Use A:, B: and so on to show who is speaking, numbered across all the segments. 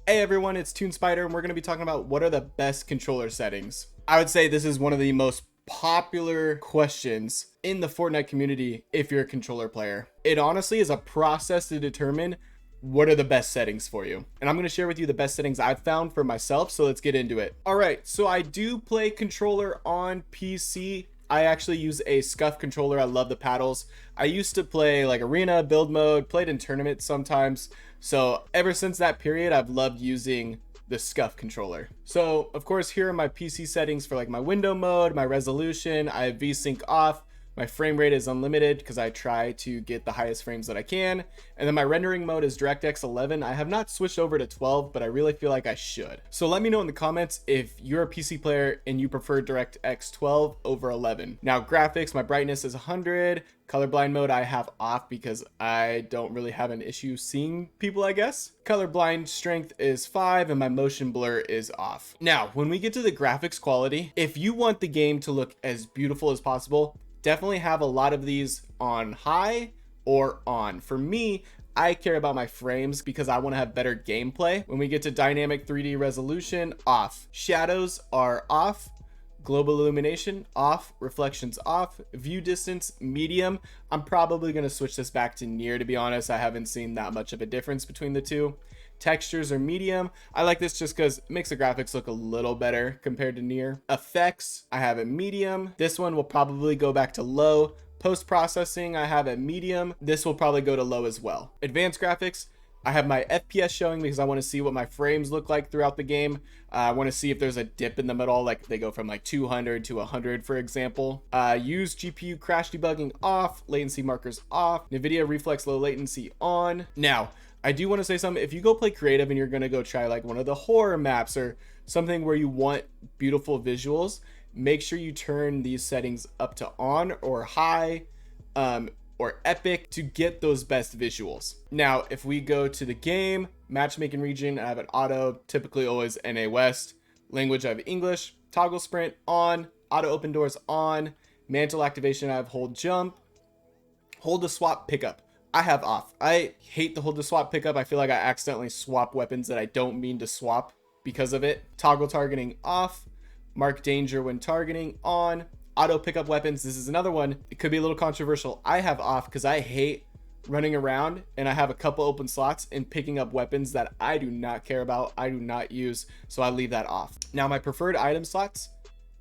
A: Hey everyone, it's TuneSpider, and we're going to be talking about what are the best controller settings. I would say this is one of the most popular questions in the Fortnite community if you're a controller player. It honestly is a process to determine what are the best settings for you. And I'm going to share with you the best settings I've found for myself, so let's get into it. All right, so I do play controller on PC. I actually use a scuff controller. I love the paddles. I used to play like arena, build mode, played in tournaments sometimes. So ever since that period, I've loved using the scuff controller. So of course, here are my PC settings for like my window mode, my resolution. I have VSync off. My frame rate is unlimited because I try to get the highest frames that I can. And then my rendering mode is DirectX 11. I have not switched over to 12, but I really feel like I should. So let me know in the comments if you're a PC player and you prefer DirectX 12 over 11. Now graphics, my brightness is 100. Colorblind mode I have off because I don't really have an issue seeing people, I guess. Colorblind strength is 5 and my motion blur is off. Now, when we get to the graphics quality, if you want the game to look as beautiful as possible, definitely have a lot of these on high or on. For me, I care about my frames because I want to have better gameplay. When we get to dynamic 3D resolution, off. Shadows are off. Global illumination off. Reflections off. View distance medium. I'm probably going to switch this back to near, to be honest. I haven't seen that much of a difference between the two. Textures are medium. I like this just because it makes the graphics look a little better compared to near. Effects, I have it medium. This one will probably go back to low. Post-processing, I have it medium. This will probably go to low as well. Advanced graphics, I have my FPS showing because I want to see what my frames look like throughout the game. I want to see if there's a dip in the middle, like they go from like 200 to 100, for example. Use GPU crash debugging off, latency markers off, NVIDIA reflex low latency on. Now, I do want to say something. If you go play creative and you're going to go try like one of the horror maps or something where you want beautiful visuals, make sure you turn these settings up to on or high or epic to get those best visuals. Now, if we go to the game, matchmaking region, I have an auto, typically always NA West. Language, I have English. Toggle sprint on, auto open doors on. Mantle activation, I have hold jump. Hold to swap pickup, I have off. I hate the hold to swap pickup. I feel like I accidentally swap weapons that I don't mean to swap because of it. Toggle targeting off. Mark danger when targeting on. Auto pickup weapons, this is another one. It could be a little controversial. I have off because I hate running around and I have a couple open slots and picking up weapons that I do not care about, I do not use, so I leave that off. Now my preferred item slots,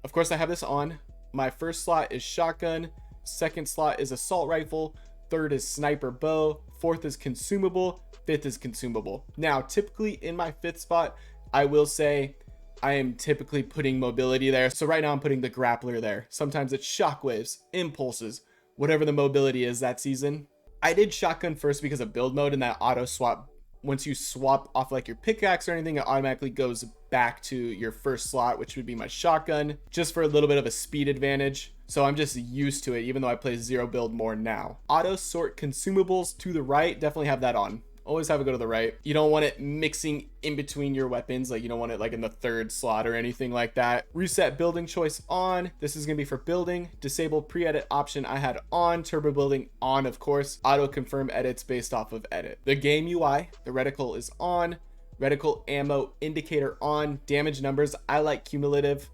A: of course I have this on. My first slot is shotgun, second slot is assault rifle, third is sniper bow, fourth is consumable, fifth is consumable. Now typically in my fifth spot, I will say I am typically putting mobility there. So right now I'm putting the grappler there. Sometimes it's shockwaves, impulses, whatever the mobility is that season. I did shotgun first because of build mode and that auto swap. Once you swap off like your pickaxe or anything, it automatically goes back to your first slot, which would be my shotgun, just for a little bit of a speed advantage. So I'm just used to it, even though I play zero build more now. Auto sort consumables to the right, definitely have that on. Always have it go to the right. You don't want it mixing in between your weapons. Like you don't want it like in the third slot or anything like that. Reset building choice on. This is going to be for building. Disable pre-edit option I had on. Turbo building on, of course. Auto confirm edits based off of edit. The game UI, the reticle is on. Reticle ammo indicator on. Damage numbers, I like cumulative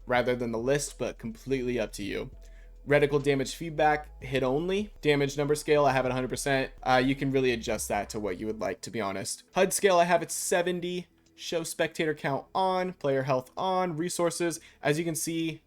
A: rather than the list, but completely up to you. Reticle damage feedback, hit only. Damage number scale, I have it 100%. You can really adjust that to what you would like, to be honest. HUD scale, I have it 70. Show spectator count on. Player health on. Resources, as you can see,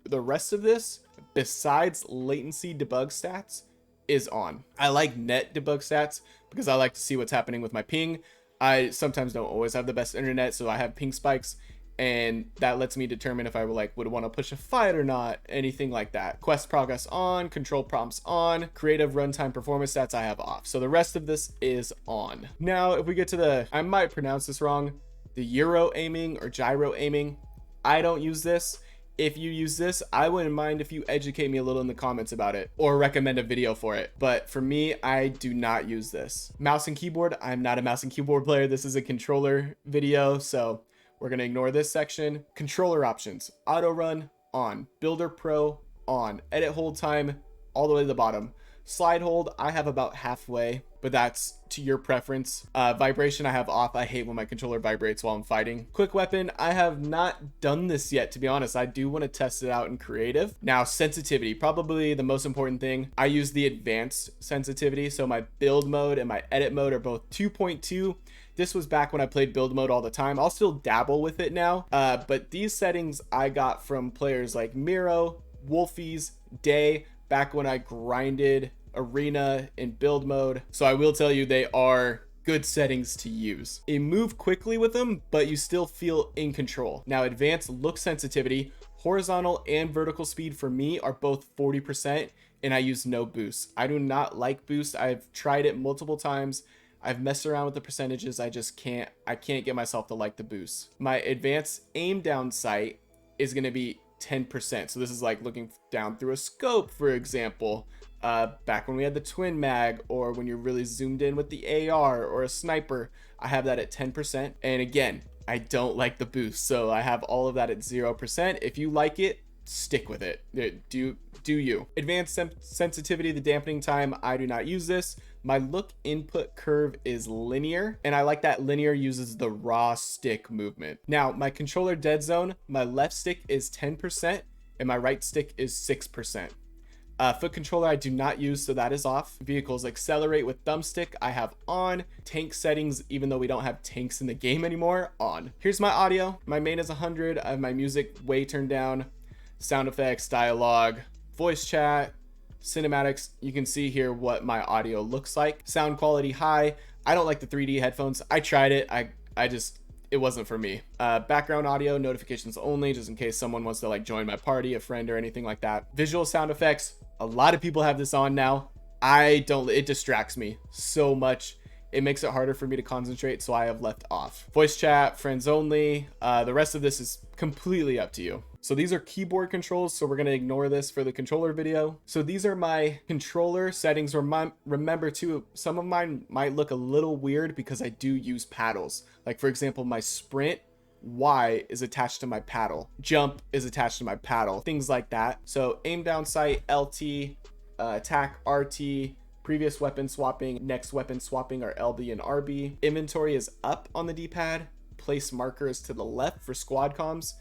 A: the rest of this, besides latency debug stats, is on. I like net debug stats because I like to see what's happening with my ping. I sometimes don't always have the best internet, so I have ping spikes. And that lets me determine if I would want to push a fight or not, anything like that. Quest progress on, control prompts on, creative runtime performance stats I have off. So the rest of this is on. Now, if we get to the, I might pronounce this wrong, the Euro aiming or gyro aiming, I don't use this. If you use this, I wouldn't mind if you educate me a little in the comments about it or recommend a video for it. But for me, I do not use this. Mouse and keyboard, I'm not a mouse and keyboard player. This is a controller video, so we're going to ignore this section. Controller options, auto run on, builder pro on, edit hold time all the way to the bottom. Slide hold, I have about halfway. but that's to your preference. Vibration I have off. I hate when my controller vibrates while I'm fighting. Quick weapon, I have not done this yet, to be honest. I do want to test it out in creative. Now, sensitivity, probably the most important thing. I use the advanced sensitivity, so my build mode and my edit mode are both 2.2. This was back when I played build mode all the time. I'll still dabble with it now, but these settings I got from players like Miro, Wolfies, Day, back when I grinded arena in build mode. So I will tell you, they are good settings to use. You move quickly with them, but you still feel in control. Now, advanced look sensitivity, horizontal and vertical speed for me are both 40%, and I use no boost. I do not like boost. I've tried it multiple times. I've messed around with the percentages. I can't get myself to like the boost. My advanced aim down sight is going to be 10%. So this is like looking down through a scope, for example, back when we had the twin mag, or when you're really zoomed in with the AR or a sniper. I have that at 10%. And again, I don't like the boost, so I have all of that at 0%. If you like it, stick with it. Do you. Advanced sensitivity, the dampening time, I do not use this. My look input curve is linear, and I like that linear uses the raw stick movement. Now, my controller dead zone, my left stick is 10% and my right stick is 6%. Foot controller I do not use, so that is off. Vehicles accelerate with thumbstick I have on. Tank settings, even though we don't have tanks in the game anymore, on. Here's my audio. My main is 100. I have my music way turned down. Sound effects, dialogue, voice chat, cinematics. You can see here what my audio looks like. Sound quality high. I don't like the 3D headphones. I tried it. It wasn't for me. Background audio, notifications only, just in case someone wants to like join my party, a friend or anything like that. Visual sound effects. A lot of people have this on now. It distracts me so much. It makes it harder for me to concentrate, so I have left off. Voice chat, friends only. The rest of this is completely up to you. So these are keyboard controls, so we're going to ignore this for the controller video. So these are my controller settings. Remember too, some of mine might look a little weird because I do use paddles. Like for example, my sprint Y is attached to my paddle. Jump is attached to my paddle. Things like that. So aim down sight, LT, attack, RT, previous weapon swapping, next weapon swapping are LB and RB. Inventory is up on the D-pad. Place markers to the left for squad comms.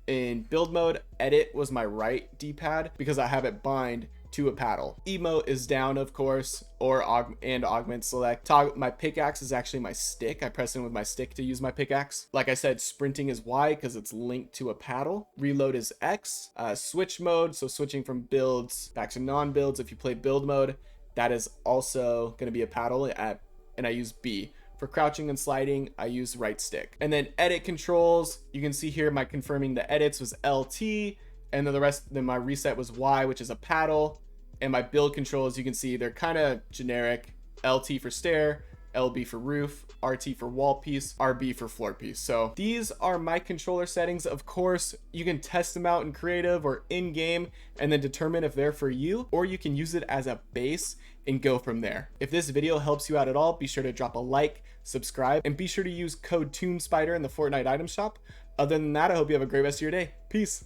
A: In build mode, edit was my right D-pad because I have it bind to a paddle. Emote is down, of course, or augment select. My pickaxe is actually my stick. I press in with my stick to use my pickaxe. Like I said, sprinting is Y because it's linked to a paddle. Reload is X. Switch mode, so switching from builds back to non-builds. If you play build mode, that is also going to be a paddle, and I use B. For crouching and sliding, I use right stick. And then edit controls, you can see here my confirming the edits was LT, and then my reset was Y, which is a paddle. And my build controls, you can see they're kind of generic. LT for stair, LB for roof, RT for wall piece, RB for floor piece. So these are my controller settings. Of course, you can test them out in creative or in game and then determine if they're for you, or you can use it as a base and go from there. If this video helps you out at all, be sure to drop a like, subscribe, and be sure to use code TuneSpider in the Fortnite item shop. Other than that, I hope you have a great rest of your day. Peace.